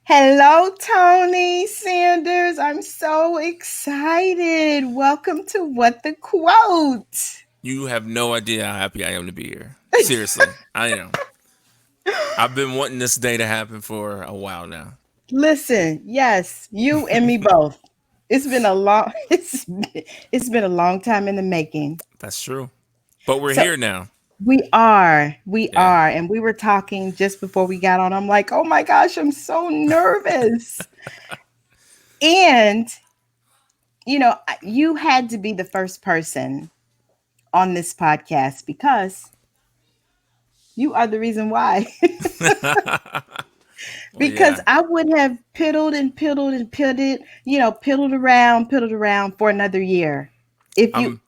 Hello, Tony Sanders. I'm so excited. Welcome to What the Quote. You have no idea how happy I am to be here. Seriously, I am. I've been wanting this day to happen for a while now. Listen, yes, you and me both. It's been a long time in the making. That's true. But we're So here now. we are, Yeah. and we were talking just before we got on. I'm like, oh my gosh, I'm so nervous. And you had to be the first person on this podcast because you are the reason why. Well, Because yeah. I would have piddled and piddled and piddled around for another year if you I'm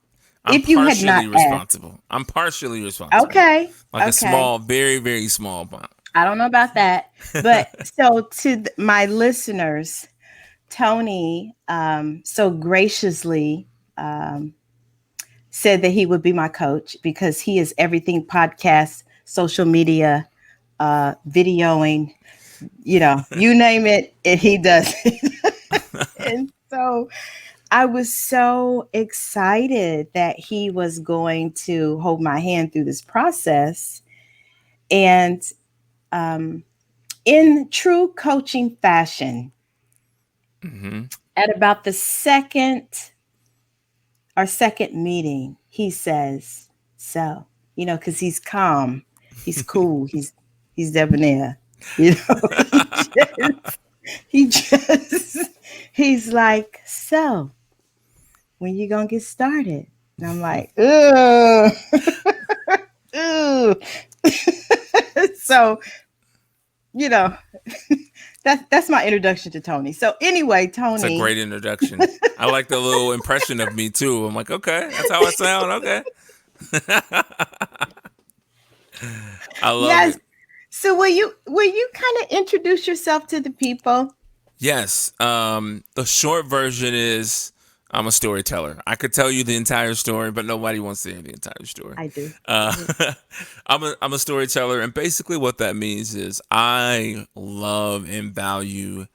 I'm if you had not partially asked. responsible. I'm partially responsible. Okay, Like a okay. small, very, very small amount. I don't know about that, but so to my listeners, Tony so graciously um, said that he would be my coach because he is everything podcast, social media, videoing, you name it, and he does it. And so I was so excited that he was going to hold my hand through this process. And um, in true coaching fashion, hmm at about the second meeting, he says, so, because he's calm, he's cool, he's debonair, he he just, he's like, so, when you gonna get started? And I'm like, ugh, ugh. So, you know, that's my introduction to Tony. So anyway, It's a Tony, great introduction. I like the little impression of me too. I'm like, okay, that's how I sound. Okay. I love yes. it. So will you kind of introduce yourself to the people? Yes. The short version is I'm a storyteller. I could tell you the entire story, but nobody wants to hear the entire story. I do. I Uh, do. I'm a storyteller, and basically what that means is I love and value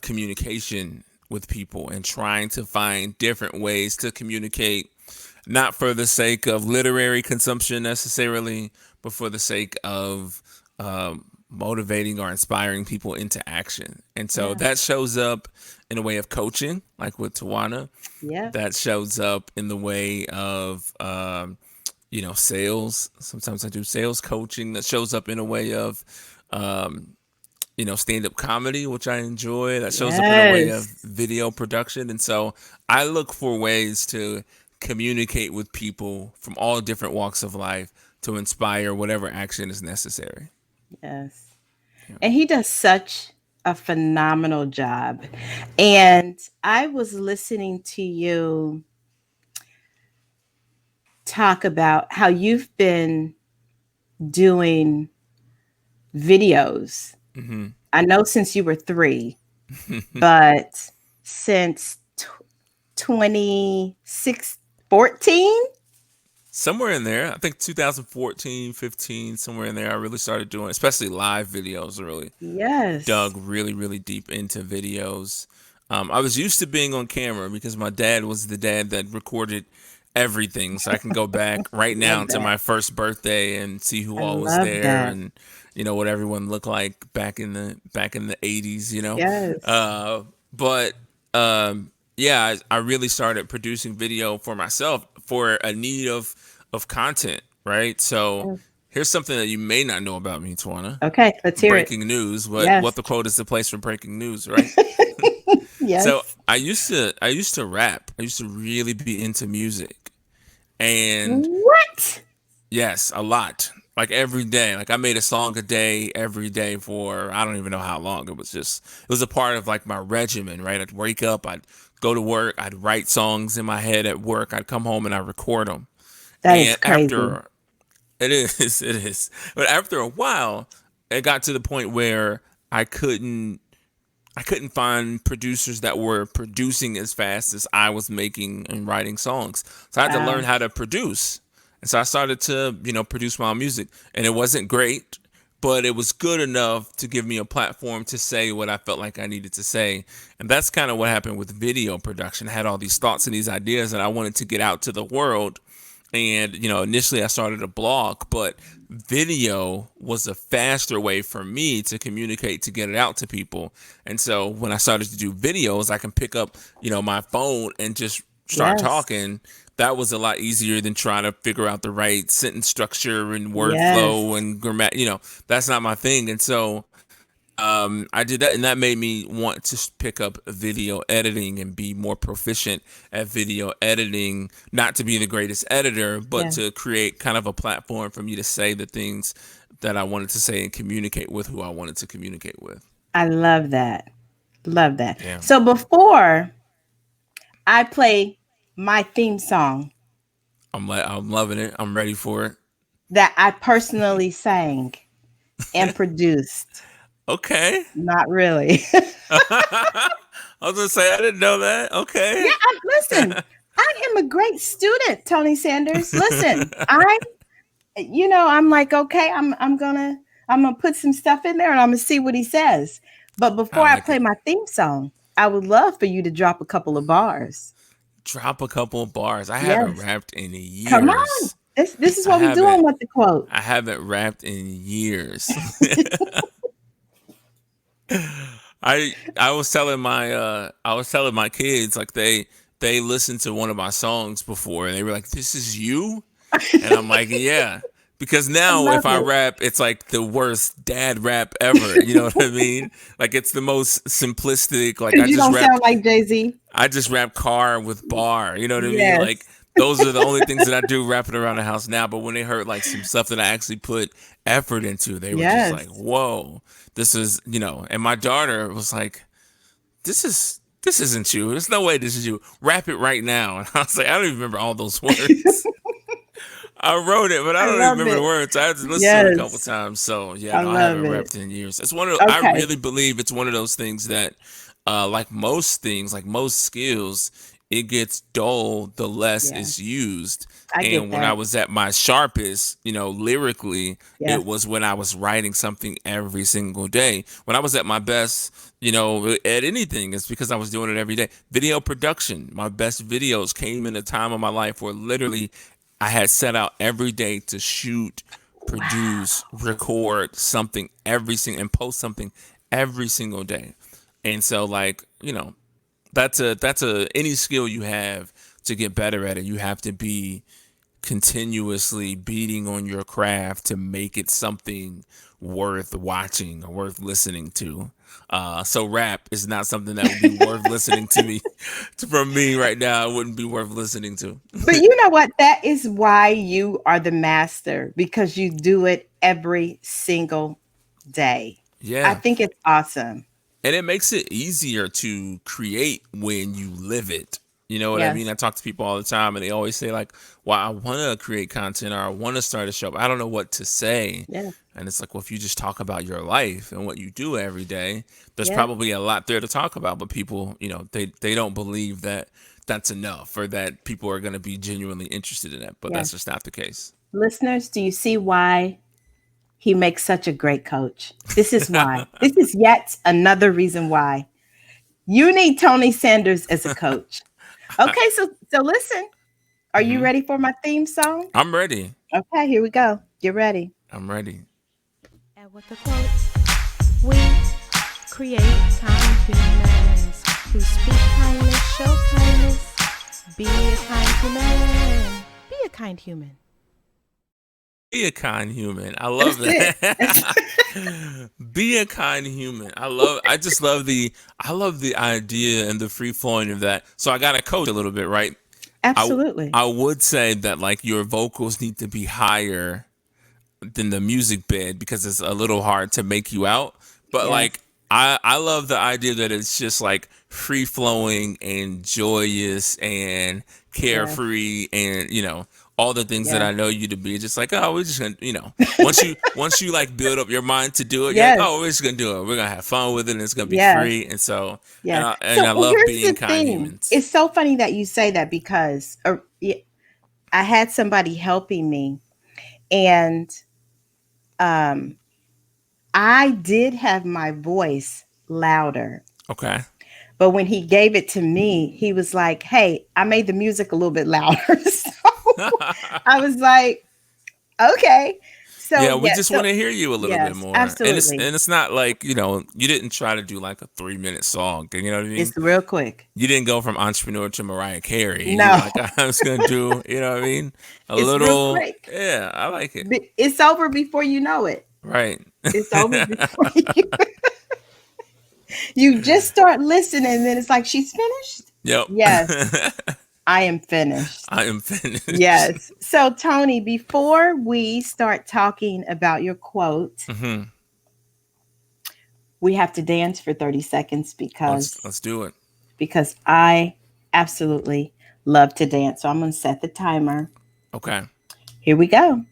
communication with people and trying to find different ways to communicate, not for the sake of literary consumption necessarily, but for the sake of motivating or inspiring people into action. And so Yeah. that shows up in a way of coaching, like with Tawana. Yeah. That shows up in the way of sales. Sometimes I do sales coaching. That shows up in a way of stand up comedy, which I enjoy. That shows up in a way of Yes. video production. And so I look for ways to communicate with people from all different walks of life to inspire whatever action is necessary. Yes. And he does such a phenomenal job. And I was listening to you talk about how you've been doing videos. hmm I know since you were 3, but since 26 14. Somewhere in there, I think 2014, 15, somewhere in there, I really started doing, especially live videos. I really Yes. dug really, really deep into videos. I was used to being on camera because my dad was the dad that recorded everything. So I can go back right now Love to that. my first birthday and see who I all was love there that. and what everyone looked like back in the 80s. Yes. But yeah, I really started producing video for myself for a need of content, right? So Yes. here's something that you may not know about me, Tawana. Okay, let's hear it. Breaking news. What Yes. the quote is the place for breaking news, right? So Yes. I used to rap. I used to really be into music, and What? yes, a lot. Like every day. Like I made a song a day every day for I don't even know how long. It was a part of like my regimen, right? I'd wake up, I'd go to work, I'd write songs in my head at work, I'd come home and I'd record them. That is And crazy. after it is, it is. But after a while, it got to the point where I couldn't I couldn't find producers that were producing as fast as I was making and writing songs. So I had to learn Wow. how to produce. And so I started to, produce my own music. And it wasn't great, but it was good enough to give me a platform to say what I felt like I needed to say. And that's kind of what happened with video production. I had all these thoughts and these ideas that I wanted to get out to the world. And, initially I started a blog, but video was a faster way for me to communicate, to get it out to people. And so when I started to do videos, I can pick up, my phone and just start Yes. talking. That was a lot easier than trying to figure out the right sentence structure and word flow Yes. and grammar. That's not my thing. And so I did that, and that made me want to pick up video editing and be more proficient at video editing. Not to be the greatest editor, but Yeah. to create kind of a platform for me to say the things that I wanted to say and communicate with who I wanted to communicate with. I love that. Love that. Yeah, So before I play my theme song I'm loving it. I'm ready for it. that I personally sang and produced, Okay. not really. I was gonna say I didn't know that. Yeah, Okay. listen, I am a great student, Tony Sanders. Listen, I'm like, okay, I'm gonna put some stuff in there and I'm gonna see what he says. But I before I like play it. my theme song, I would love for you to drop a couple of bars. Drop a couple of bars. I haven't Yes, rapped in come on. years. This is I what we do on haven't. What the Quote. I haven't rapped in years. I was telling my kids like they listened to one of my songs before and they were like, "This is you?" And I'm like, "Yeah." Because I now love if I it. rap, it's like the worst dad rap ever. You know what I mean? Like it's the most simplistic. Like Because you don't sound like Jay-Z. I just rap car with bar. You know what I mean? Like Yes. those are the only things that I do rapping around the house now. But when they heard like some stuff that I actually put effort into, they were just like, Yes. "Whoa, this is." And my daughter was like, this isn't you. There's no way this is you. Rap it right now." And I was like, I don't even remember all those words. I wrote it, but I I don't even love remember the it. words. I had to listen to it a couple Yes. times. So yeah, I no, I love haven't it. rapped in years. It's one of I Okay. really believe it's one of those things that, like most things, like most skills, it gets dull the less Yeah. it's used. I get And when I that. was at my sharpest, lyrically, it Yes. was when I was writing something every single day. When I was at my best, at anything, it's because I was doing it every day. Video production, my best videos came in a time of my life where literally I had set out every day to shoot, Wow. produce, record something every single and post something every single day. And so like, that's a any skill you have to get better at it, you have to be continuously beating on your craft to make it something worth watching or worth listening to. So rap is not something that would be worth listening to me. From me right now, it wouldn't be worth listening to. But you know what? That is why you are the master because you do it every single day. I Yeah. think it's awesome. And it makes it easier to create when you live it. You know what I mean? Yes. I talk to people all the time and they always say like, "Well, I want to create content or I want to start a show, but I don't know what to say." Yeah. And it's like, well, if you just talk about your life and what you do every day, there's Yeah. probably a lot there to talk about. But people, they don't believe that that's enough or that people are going to be genuinely interested in it. But Yeah. that's just not the case. Listeners, do you see why he makes such a great coach? This is why. This is yet another reason why you need Tony Sanders as a coach. Okay, so listen. Are you Hmm. ready for my theme song? I'm ready. Okay, here we go. Get ready. I'm ready. And with the quote, we create kind humans who speak kindness, show kindness. Be a kind human. Be a kind human. Be a kind human. I love That's it. that. Be a kind human. I just love the idea and the free flowing of that. So I got to coach a little bit, right? I Absolutely. I would say that like your vocals need to be higher than the music bed because it's a little hard to make you out. But Yes. like I love the idea that it's just like free flowing and joyous and Yes. carefree and all the things that Yes. I know you to be. Just like, oh, we're just gonna once you like build up your mind to do it, you're like, Yes. oh, we're just gonna do it. We're gonna have fun with it and it's gonna be Yes. free. And so Yes. and So I well, love here's being the kind thing. humans. It's so funny that you say that because I had somebody helping me, and um, I did have my voice louder, Okay. but when he gave it to me, he was like, "Hey, I made the music a little bit louder." So I was like, "Okay." So Yeah, we yes, just want to hear you a little bit yes, more. And it's absolutely. and it's not like, you didn't try to do like a 3-minute song. You know what I mean? It's real quick. You didn't go from entrepreneur to Mariah Carey. You were No, like, I'm just gonna do, you know what I mean? A it's real little, quick. yeah, I like it. It's over before you know it. Right. It's over before you just start listening, and then it's like, she's finished. Yep. Yes, I am finished. I am finished. Yes. So, Tony, before we start talking about your quote, Hmm. we have to dance for 30 seconds Let's do it. because I absolutely love to dance. So I'm going to set the timer. Okay. Here we go.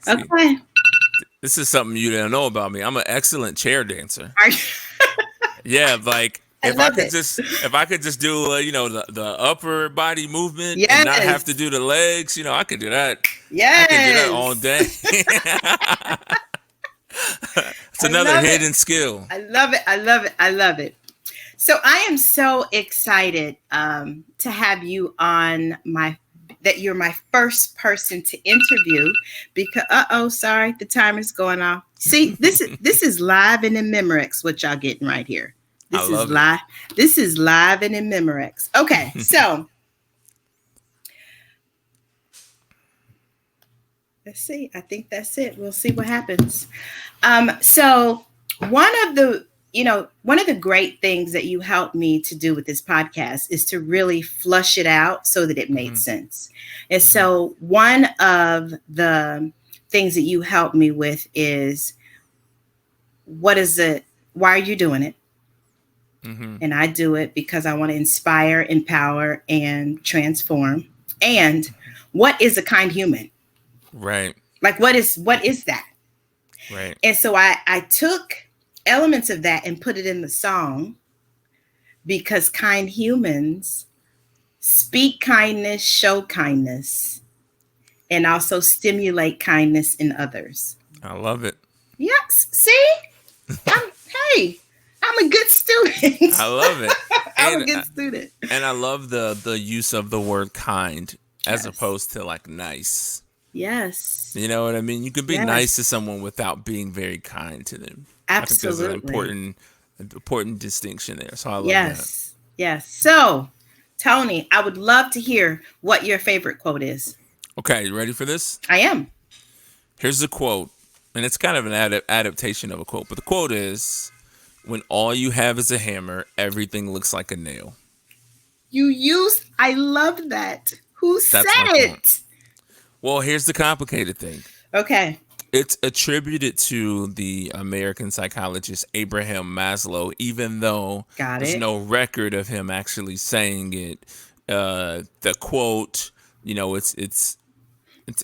See, Okay. this is something you didn't know about me. I'm an excellent chair dancer. Are- Yeah, like I love it. if I could just do the upper body movement and not have to Yes. do the legs, I could do that. I could do that all Yes. day. It's I another love it. hidden skill. I love it. I love it. I love it. So I am so excited to have you on that you're my first person to interview because sorry, the timer's going off. See, this is live and in Memorex, what y'all getting right here. I This is love it. live. This is live and in Memorex. Okay, so let's see. I think that's it. We'll see what happens. So one of the great things that you helped me to do with this podcast is to really flush it out so that it made sense. And so one of the things that you helped me with is, what is it? Why are you doing it? Hmm. And I do it because I want to inspire, empower, and transform. And what is a kind human? Right. Like, what is that? Right. And so I took elements of that and put it in the song because kind humans speak kindness, show kindness, and also stimulate kindness in others. I love it. Yes. See? Hey, I'm a good student. I love it. I'm a And good student. and I love the use of the word kind as Yes. opposed to like nice. Yes. You know what I mean? You can be Yes. nice to someone without being very kind to them. I think there's Absolutely. an important distinction there. So I love that. Yes. Yes. So, Tony, I would love to hear what your favorite quote is. Okay, you ready for this? I am. Here's the quote, and it's kind of an adaptation of a quote, but the quote is, "When all you have is a hammer, everything looks like a nail." I love that. Who said That's my it? point. Well, here's the complicated thing. Okay. It's attributed to the American psychologist Abraham Maslow, even though Got there's it. no record of him actually saying it. The quote, it's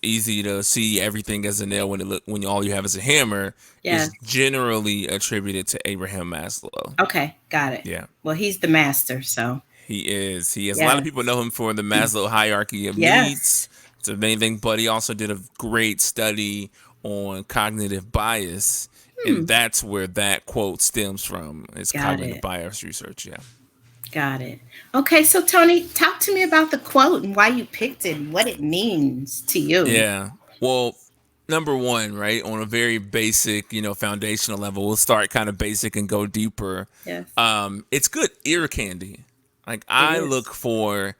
easy to see everything as a nail when all you have is a hammer. Yeah. Is generally attributed to Abraham Maslow. Okay. Got it. Yeah, Well, he's the master. So, he is. He is. A lot of Yeah. people know him for the Maslow hierarchy of Yes. needs. It's a main thing, but he also did a great study on cognitive bias, and that's where that quote stems from. It's Got cognitive it. bias research. Yeah. got it. Okay. So, Tony, talk to me about the quote and why you picked it and what it means to you. Yeah. Well, number one, right, on a very basic, foundational level, we'll start kind of basic and go deeper. Yes. It's good ear candy. Like, I is. look for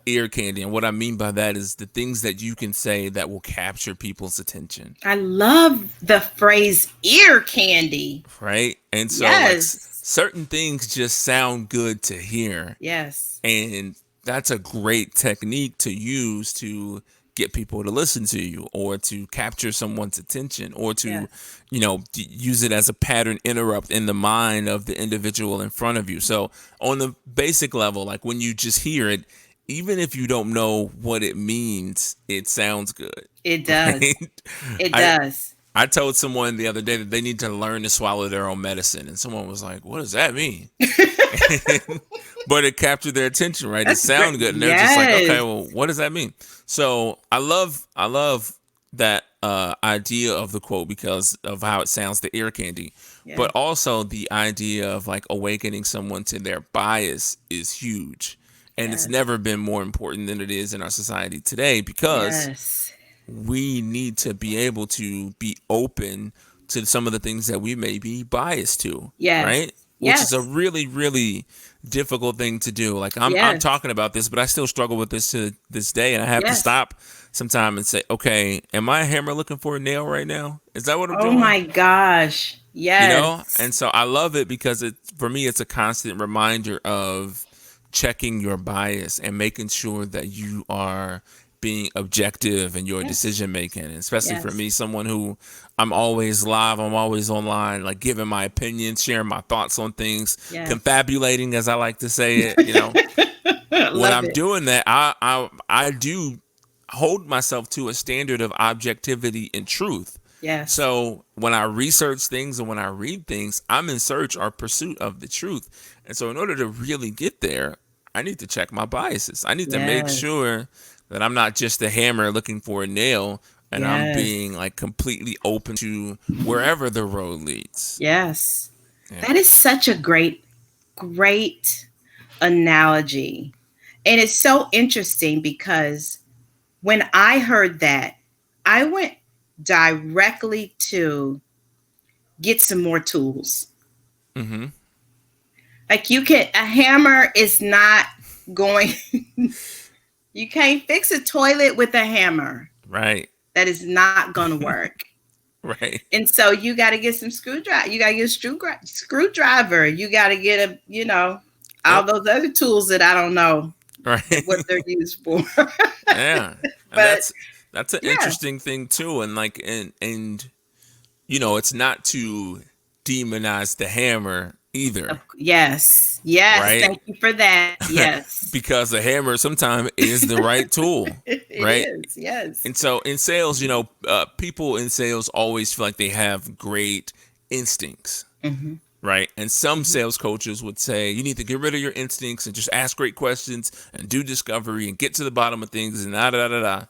ear candy, and what I mean by that is the things that you can say that will capture people's attention, I love the phrase ear candy. right? And so, Yes. certain things just sound good to hear, Yes. and that's a great technique to use to get people to listen to you, or to capture someone's attention, or to, Yes. use it as a pattern interrupt in the mind of the individual in front of you. So on the basic level, like when you just hear it, even if you don't know what it means, it sounds good, It does. right? It I does. I told someone the other day that they need to learn to swallow their own medicine, and someone was like, "What does that mean?" But it captured their attention, right? It That's great. sounded good, and they're just like, "Okay, Yes. well, what does that mean?" So I love that idea of the quote because of how it sounds, the ear candy, Yeah. but also the idea of like awakening someone to their bias is huge, and it's Yes. never been more important than it is in our society today because Yes. we need to be able to be open to some of the things that we may be biased to, Yes. right? Which is a Yes. really, really difficult thing to do. Like I'm Yes. talking about this, but I still struggle with this to this day, and I have to Yes. stop sometime and say, okay, am I a hammer looking for a nail right now? Is that what I'm Oh doing? my gosh. And Yes. so I love it because it for me it's a constant reminder of checking your bias and making sure that you are being objective in your Yes. decision making. And especially for Yes. me, someone who I'm always live, I'm always online, like giving my opinions, sharing my thoughts on things, Yes. confabulating as I like to say it. When Love I'm it. doing that, I do hold myself to a standard of objectivity and truth. Yes. So when I research things and when I read things, I'm in search or pursuit of the truth. And so in order to really get there, I need to check my biases. I need to make Yes. sure that I'm not just a hammer looking for a nail, and I'm Yes. being like completely open to wherever the road leads. Yes. Yeah. That is such a great analogy. And it's so interesting because when I heard that, I went directly to get some more tools. Mm-hmm. Like a hammer is not going, you can't fix a toilet with a hammer. Right. That is not going to work. Right. And so you got to get some screwdriver. You got to get a screwdriver. You got to get all Yep. those other tools that I don't know Right. what they're used for. Yeah. And But that's an yeah, interesting thing too. And like and it's not to demonize the hammer either, yes, yes. right? Thank you for that. Yes, Because the hammer sometimes is the right tool, it right? is. Yes. And so in sales, people in sales always feel like they have great instincts, Hmm. right? And some sales coaches would say you need to get rid of your instincts and just ask great questions and do discovery and get to the bottom of things and da da da da.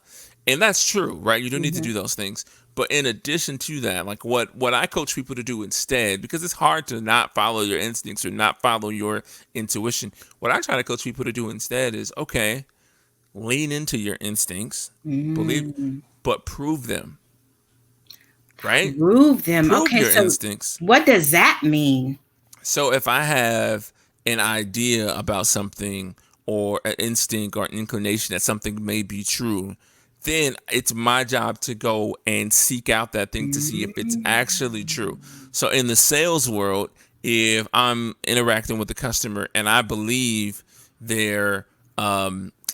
And that's true, right? You don't need to do those things. But in addition to that, like what I coach people to do instead, because it's hard to not follow your instincts or not follow your intuition. What I try to coach people to do instead is, okay, lean into your instincts, believe, Mm. but prove them, right? Prove them. Prove Okay, your so instincts. what does that mean? So if I have an idea about something or an instinct or an inclination that something may be true, then it's my job to go and seek out that thing to see if it's actually true. So in the sales world, if I'm interacting with the customer and I believe their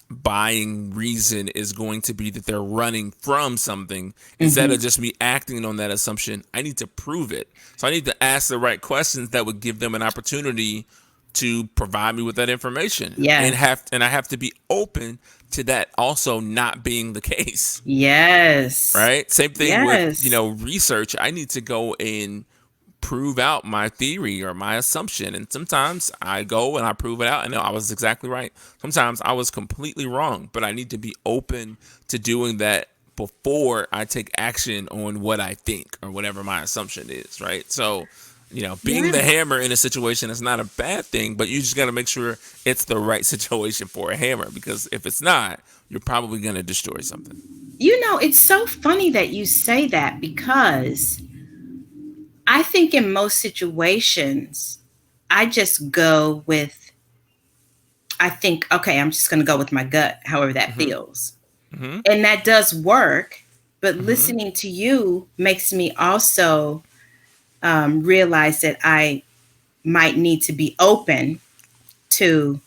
buying reason is going to be that they're running from something, instead of just me acting on that assumption, I need to prove it. So I need to ask the right questions that would give them an opportunity to provide me with that information, and Yes. I have to be open to that also not being the case. Yes. Right? Same thing with, Yes. research. I need to go and prove out my theory or my assumption. And sometimes I go and I prove it out and I was exactly right. Sometimes I was completely wrong, but I need to be open to doing that before I take action on what I think or whatever my assumption is, right? So, being the Yes. hammer in a situation is not a bad thing, but you just got to make sure it's the right situation for a hammer, because if it's not, you're probably going to destroy something. It's so funny that you say that because I think in most situations, I just go with, I think, okay, I'm just going to go with my gut, however that feels. Mm-hmm. And that does work. But Mm-hmm. listening to you makes me also realize that I might need to be open to,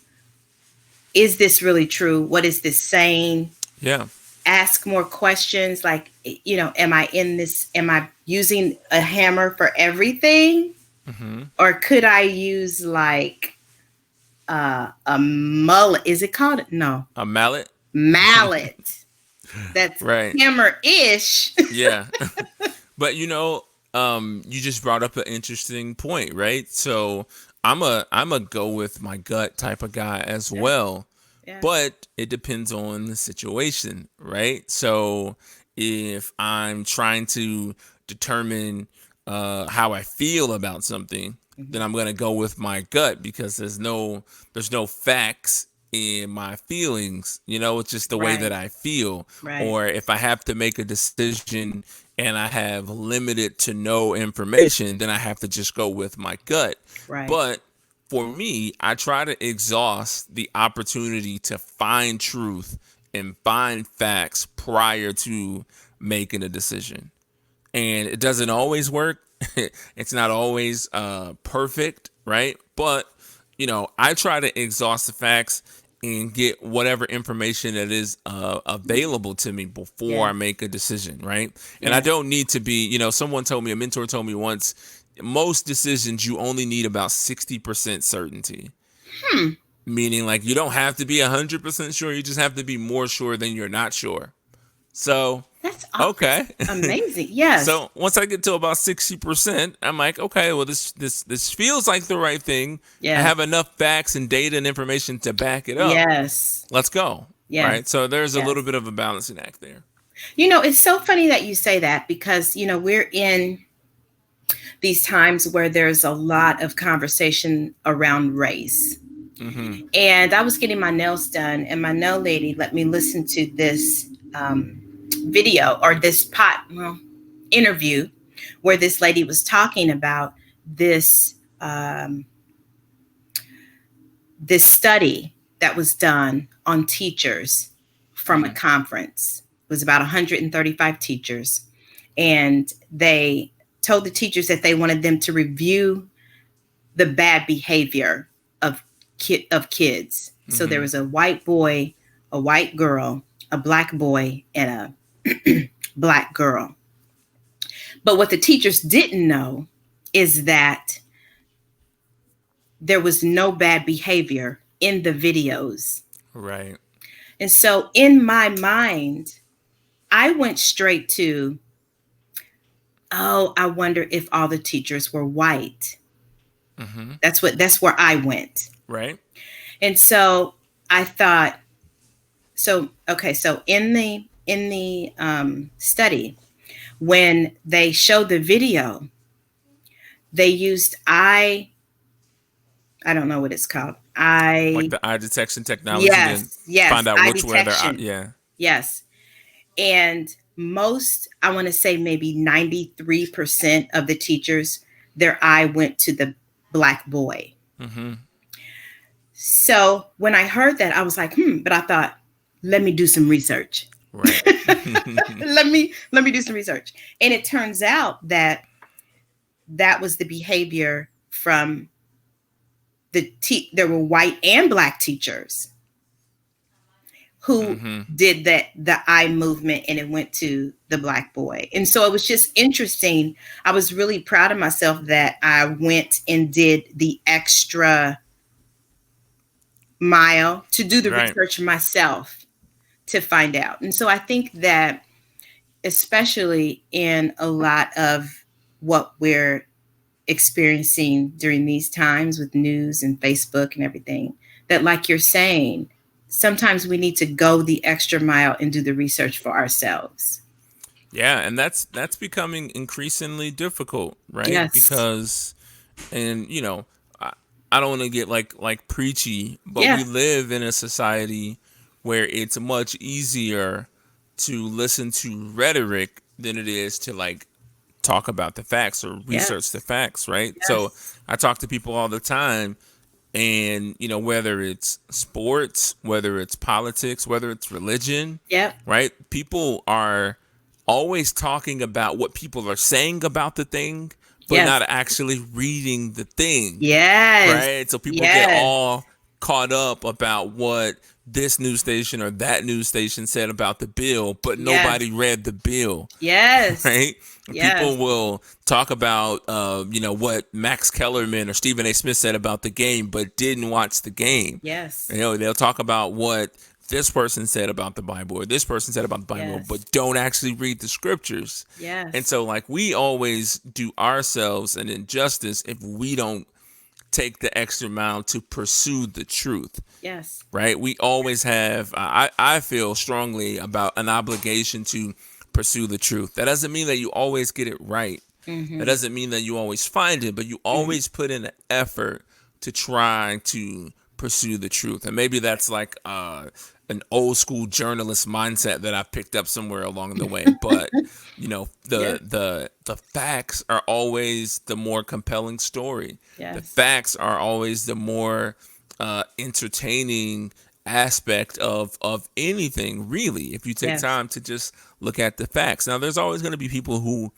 is this really true? What is this saying? Yeah. ask more questions like, am I in this, am I using a hammer for everything? Mm-hmm. Or could I use like a mullet? Is it called? No. A mallet? Mallet. That's Right. hammer-ish. Yeah. But you just brought up an interesting point, right? So I'm a go with my gut type of guy as Yeah. well. Yeah. But it depends on the situation, right? So if I'm trying to determine how I feel about something, then I'm gonna go with my gut because there's no facts in my feelings. It's just the way that Right. I feel. Right. Or if I have to make a decision and I have limited to no information, then I have to just go with my gut. Right. But for me, I try to exhaust the opportunity to find truth and find facts prior to making a decision. And it doesn't always work. It's not always perfect, right? But I try to exhaust the facts and get whatever information that is available to me before I Yeah. make a decision, right? And I Yeah. don't need to be, someone told me, a mentor told me once, most decisions you only need about 60% certainty. Hmm. Meaning, like, you don't have to be 100% sure, you just have to be more sure than you're not sure. So, That's okay. amazing. Yes. So once I get to about 60%, I'm like, okay, well, this feels like the right thing. I Yes. have enough facts and data and information to back it up. Yes. Let's go. Yes. Right. So there's a little Yes. bit of a balancing act there. It's so funny that you say that because, we're in these times where there's a lot of conversation around race. Mm-hmm. And I was getting my nails done, and my nail lady let me listen to this video or this interview where this lady was talking about this this study that was done on teachers from a conference. It was about 135 teachers, and they told the teachers that they wanted them to review the bad behavior of kids. So there was a white boy, a white girl, a black boy, and a black girl. But what the teachers didn't know is that there was no bad behavior in the videos. Right. And so in my mind, I went straight to, oh, I wonder if all the teachers were white. Mm-hmm. That's where I went. Right. And so I thought, so in the study, when they showed the video, they used I don't know what it's called. Like the eye detection technology Yes, to find out eye which where they're detection. yeah. Yes. And most, I want to say maybe 93% of the teachers, their eye went to the black boy. Mm-hmm. So when I heard that, I was like, but I thought, let me do some research. Right. let me do some research. And it turns out that was the behavior from there were white and black teachers who did the eye movement, and it went to the black boy. And so it was just interesting. I was really proud of myself that I went and did the extra mile to do the research myself to find out. And so I think that especially in a lot of what we're experiencing during these times with news and Facebook and everything, that, like you're saying, sometimes we need to go the extra mile and do the research for ourselves. Yeah, and that's becoming increasingly difficult, right? Yes. Because, and I don't want to get like preachy, but Yeah. we live in a society where it's much easier to listen to rhetoric than it is to like talk about the facts or research the facts, right? Yes. So I talk to people all the time, and whether it's sports, whether it's politics, whether it's religion, right? People are always talking about what people are saying about the thing, but not actually reading the thing. Yes. Right? So people get all caught up about what this news station or that news station said about the bill, but nobody read the bill. Yes. Right? Yes. People will talk about, what Max Kellerman or Stephen A. Smith said about the game, but didn't watch the game. Yes. They'll talk about what this person said about the Bible or this person said about the Bible, Yes. but don't actually read the scriptures. Yes. And so, like, we always do ourselves an injustice if we don't take the extra mile to pursue the truth. Yes. Right? We always have, I feel strongly about an obligation to pursue the truth. That doesn't mean that you always get it right. That doesn't mean that you always find it, but you always put in an effort to try to pursue the truth. And maybe that's like an old school journalist mindset that I picked up somewhere along the way. But the facts are always the more compelling story. Yes. The facts are always the more entertaining aspect of anything, really, if you take time to just look at the facts. Now, there's always going to be people who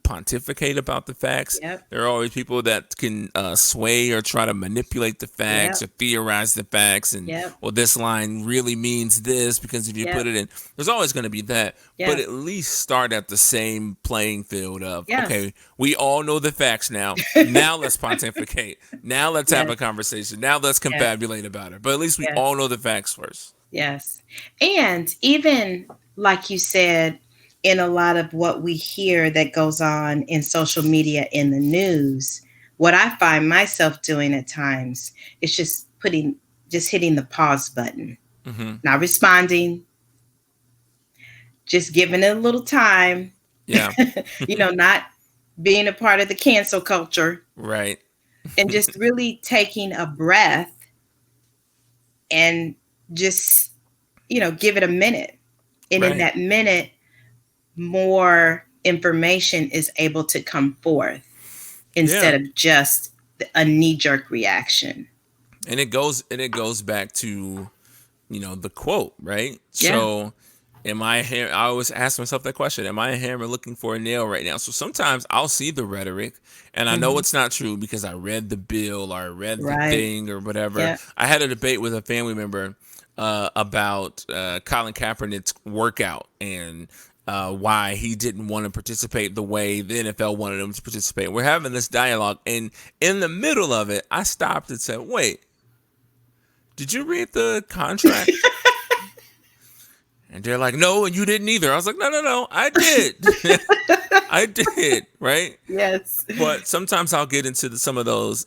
pontificate about the facts. Yep. There are always people that can sway or try to manipulate the facts or theorize the facts, and well, this line really means this because if you put it in, there's always going to be that. But at least start at the same playing field of okay, we all know the facts now. Now let's pontificate. Now let's have a conversation. Now let's confabulate about it. But at least we all know the facts first. Yes. And even like you said, in a lot of what we hear that goes on in social media, in the news, what I find myself doing at times is just hitting the pause button, not responding, just giving it a little time. Yeah. Not being a part of the cancel culture. Right. And just really taking a breath and just, give it a minute. And in that minute, more information is able to come forth instead of just a knee-jerk reaction. And it goes back to, the quote, right? Yeah. So I always ask myself that question, am I a hammer looking for a nail right now? So sometimes I'll see the rhetoric and I know it's not true because I read the bill or I read the thing or whatever. Yeah. I had a debate with a family member about Colin Kaepernick's workout and why he didn't want to participate the way the NFL wanted him to participate. We're having this dialogue, and in the middle of it, I stopped and said, wait, did you read the contract? And they're like, no, and you didn't either. I was like, no, I did. I did, right? Yes. But sometimes I'll get into some of those,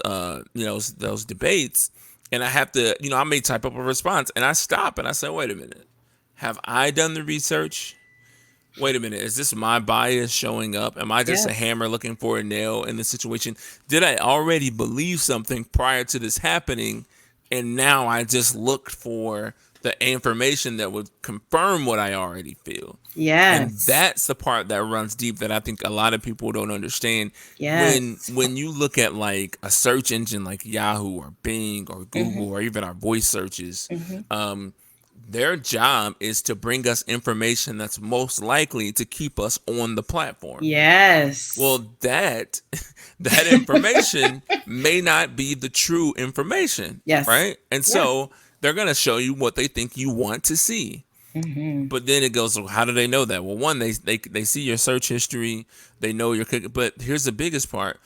those debates, and I have to, I may type up a response, and I stop, and I say, wait a minute. Have I done the research? Wait a minute, is this my bias showing up? Am I just a hammer looking for a nail in the situation? Did I already believe something prior to this happening, and now I just looked for the information that would confirm what I already feel? Yes. And that's the part that runs deep that I think a lot of people don't understand. Yes. When you look at like a search engine like Yahoo or Bing or Google or even our voice searches, their job is to bring us information that's most likely to keep us on the platform. Yes. Well, that information may not be the true information. Yes. Right? And so they're going to show you what they think you want to see. But then it goes, well, how do they know that? Well, one, they see your search history. They know your cookie. But here's the biggest part.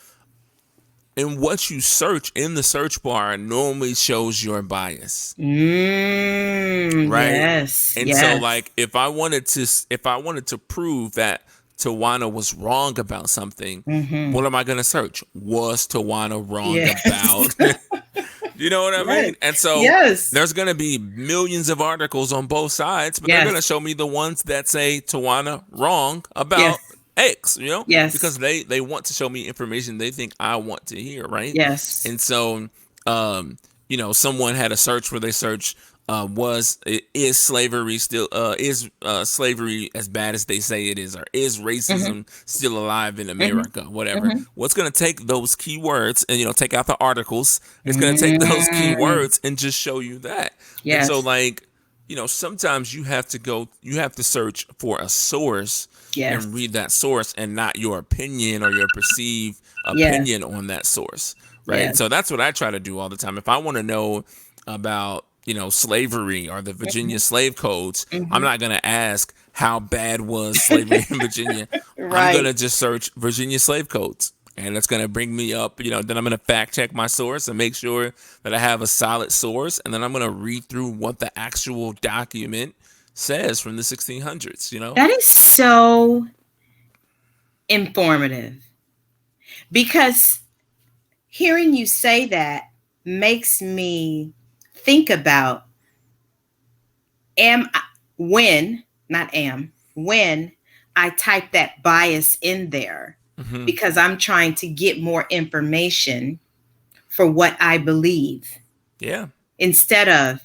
And what you search in the search bar normally shows your bias. Right? Yes. And so like if I wanted to prove that Tawana was wrong about something, what am I going to search? Was Tawana wrong about? You know what I mean? And so there's going to be millions of articles on both sides, but they're going to show me the ones that say Tawana wrong about X, because they want to show me information they think I want to hear, right? Yes. And so, someone had a search where they searched, is slavery still, slavery as bad as they say it is, or is racism still alive in America, whatever. What's going to take those keywords and, take out the articles, it's going to take those keywords and just show you that. Yes. And so like, sometimes you have to search for a source and read that source and not your opinion or your perceived opinion on that source. right? And Yes. so that's what I try to do all the time. If I want to know about, slavery or the Virginia slave codes, I'm Hmm. not going to ask how bad was slavery in Virginia. I'm going Right. to just search Virginia slave codes. And it's going to bring me up, then I'm going to fact check my source and make sure that I have a solid source. And then I'm going to read through what the actual document says from the 1600s. That is so informative, because hearing you say that makes me think about, am I, when, not am, when I type that bias in there, Hmm. because I'm trying to get more information for what I believe Yeah. instead of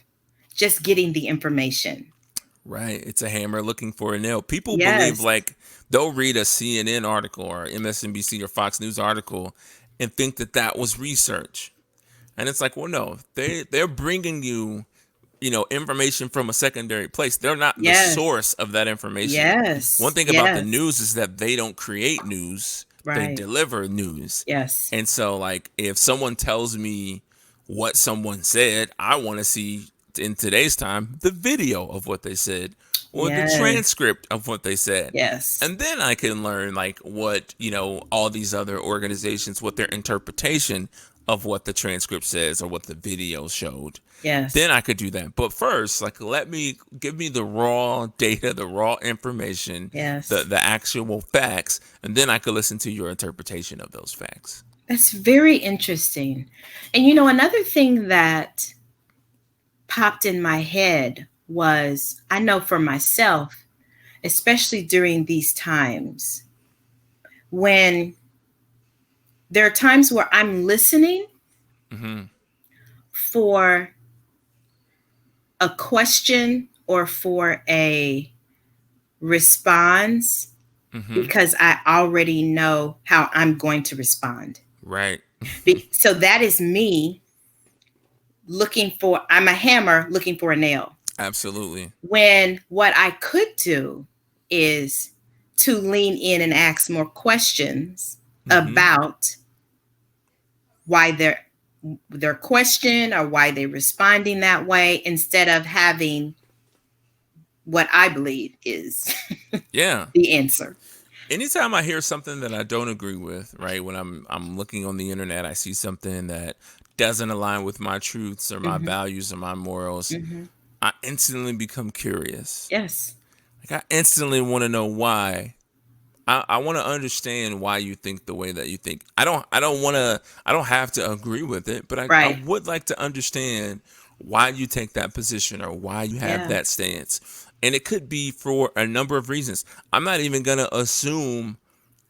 just getting the information. Right. It's a hammer looking for a nail. People believe Yes. like they'll read a CNN article or MSNBC or Fox News article and think that that was research. And it's like, well, no, they're bringing you, information from a secondary place. They're not the Yes. source of that information. One Yes. thing about the Yes. news is that they don't create news, they Right. deliver news. Yes. And so, like, if someone tells me what someone said, I want to see in today's time the video of what they said or the Yes. transcript of what they said. Yes. And then I can learn, like, what, all these other organizations, what their interpretation of what the transcript says or what the video showed. Yes. Then I could do that. But first, like, give me the raw data, the raw information, Yes. the actual facts, and then I could listen to your interpretation of those facts. That's very interesting. And another thing that popped in my head was, I know for myself, especially during these times, when there are times where I'm listening Mm-hmm. for a question or for a response, Mm-hmm. because I already know how I'm going to respond. Right. So that is me I'm a hammer looking for a nail. Absolutely. When what I could do is to lean in and ask more questions Mm-hmm. about why their question or why they're responding that way, instead of having what I believe is Yeah. the answer. Anytime I hear something that I don't agree with, right, when I'm looking on the internet, I see something that doesn't align with my truths or my Mhm. values or my morals, Mhm. I instantly become curious. Yes. Like, I instantly want to know why. I want to understand why you think the way that you think. I don't have to agree with it, but I Right. would like to understand why you take that position or why you have Yeah. that stance. And it could be for a number of reasons. I'm not even going to assume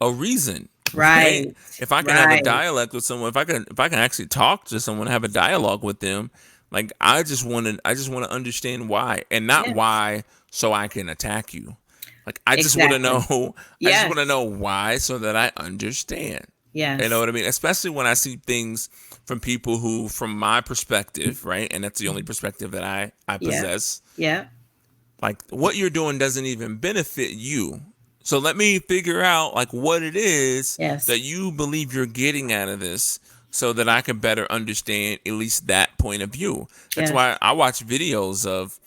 a reason, right? Right. If I can have a Right. dialect with someone, if I can actually talk to someone, have a dialogue with them, like, I just want to understand why, and not Yes. why so I can attack you. Like, I just want to Exactly. know. I just Yes. want to know why so that I understand. Yes. You know what I mean? Especially when I see things from people who, from my perspective, right? And that's the only perspective that I Yeah. possess. Yeah. Like, what you're doing doesn't even benefit you. So let me figure out, like, what it is Yes. that you believe you're getting out of this so that I can better understand at least that point of view. That's Yes. why I watch videos of,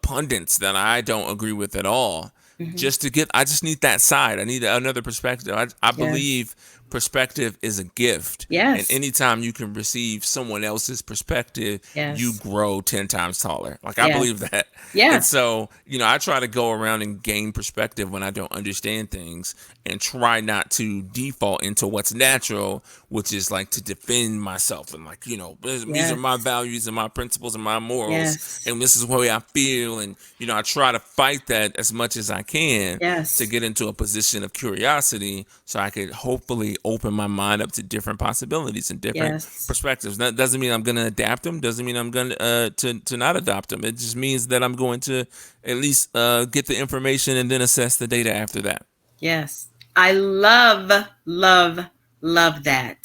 pundits that I don't agree with at all. Mhm. I just need that side. I need another perspective. I Yes. believe perspective is a gift. And Yes. anytime you can receive someone else's perspective, you Yes. grow 10 times taller. Like, I Yes. believe that. Yeah. And so, I try to go around and gain perspective when I don't understand things and try not to default into what's natural, which is like to defend myself and, like, these are my Yes. values and my principles and my morals, Yes. and this is the way I feel. And, I try to fight that as much as I can Yes. to get into a position of curiosity so I could hopefully open my mind up to different possibilities and different Yes. perspectives. That doesn't mean I'm going to adapt them. Doesn't mean I'm going to not adopt them. It just means that I'm going to at least get the information and then assess the data after that. Yes. I love, love, love that.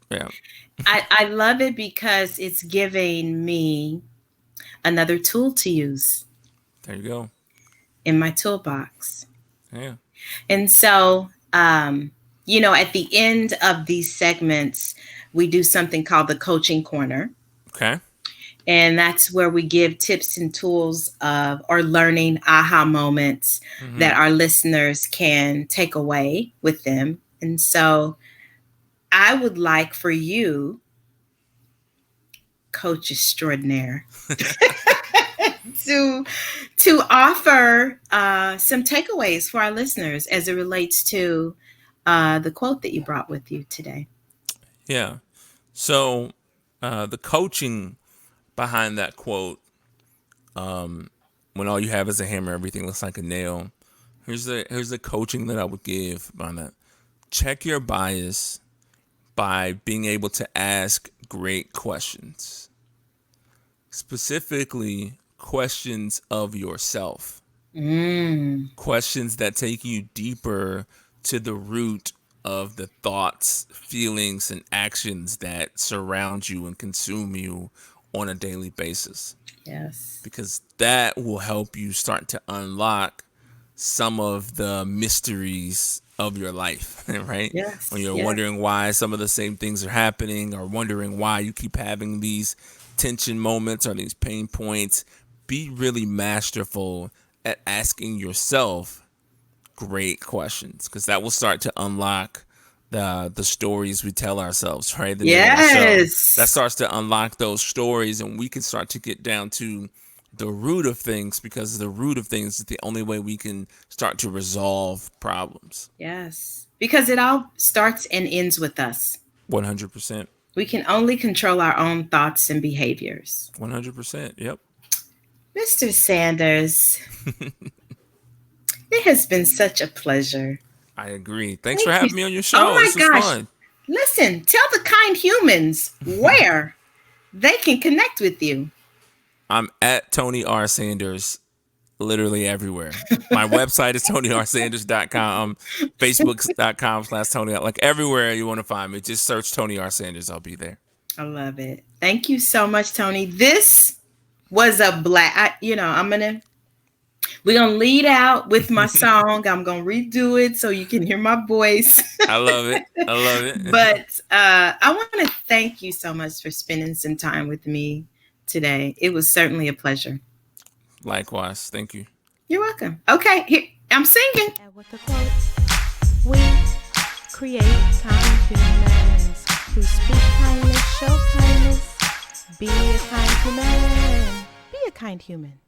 Yeah. I love it because it's giving me another tool to use There you go. in my toolbox. Yeah. And so, at the end of these segments, we do something called the Coaching Corner. Okay. And that's where we give tips and tools of or learning aha moments that our listeners can take away with them. And so I would like for you, Coach Extraordinaire, to offer some takeaways for our listeners as it relates to the quote that you brought with you today. Yeah. So the coaching behind that quote, when all you have is a hammer, everything looks like a nail. Here's the coaching that I would give on that. Check your bias by being able to ask great questions. Specifically, questions of yourself. Questions that take you deeper to the root of the thoughts, feelings, and actions that surround you and consume you on a daily basis. Yes. Because that will help you start to unlock some of the mysteries of your life, right? Yes. When you're wondering why some of the same things are happening, or wondering why you keep having these tension moments or these pain points, be really masterful at asking yourself great questions, because that will start to unlock the stories we tell ourselves, right? Yes. That starts to unlock those stories, and we can start to get down to the root of things, because the root of things is the only way we can start to resolve problems. Yes. Because it all starts and ends with us. 100%. We can only control our own thoughts and behaviors. 100%. Yep. Mr. Sanders, it has been such a pleasure. I agree. Thanks for having me on your show. Oh my this was gosh. fun. Listen, tell the kind humans where they can connect with you. I'm at Tony R. Sanders literally everywhere. My website is TonyRSanders.com, Facebook.com/Tony. Like everywhere you want to find me, just search Tony R. Sanders. I'll be there. I love it. Thank you so much, Tony. This was a blast. We're going to lead out with my song. I'm going to redo it so you can hear my voice. I love it. I love it. But I want to thank you so much for spending some time with me today. It was certainly a pleasure. Likewise. Thank you. You're welcome. Okay, here, I'm singing. And with the quotes, we create kind humans who speak kindness, show kindness, be a kind human. Be a kind human.